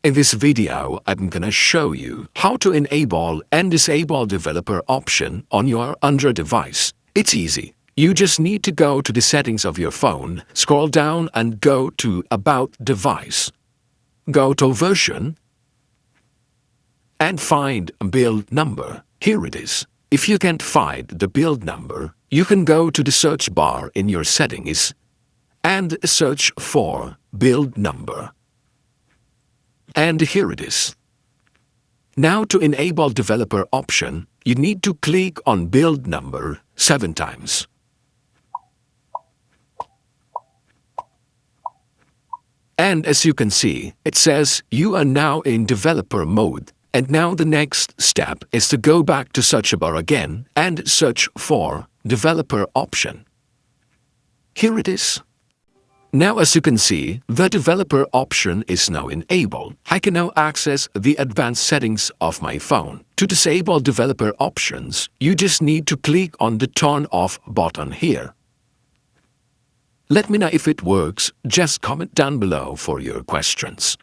In this video, I'm gonna show you how to enable and disable developer option on your Android device. It's easy. You just need to go to the settings of your phone, scroll down and go to About Device. Go to Version and find Build Number. Here it is. If you can't find the build number, you can go to the search bar in your settings and search for build number. And here it is. Now to enable developer option, you need to click on build number 7 times. And as you can see, it says you are now in developer mode. And now the next step is to go back to search bar again and search for developer option. Here it is. Now as you can see, the developer option is now enabled. I can now access the advanced settings of my phone. To disable developer options, you just need to click on the turn off button here. Let me know if it works. Just comment down below for your questions.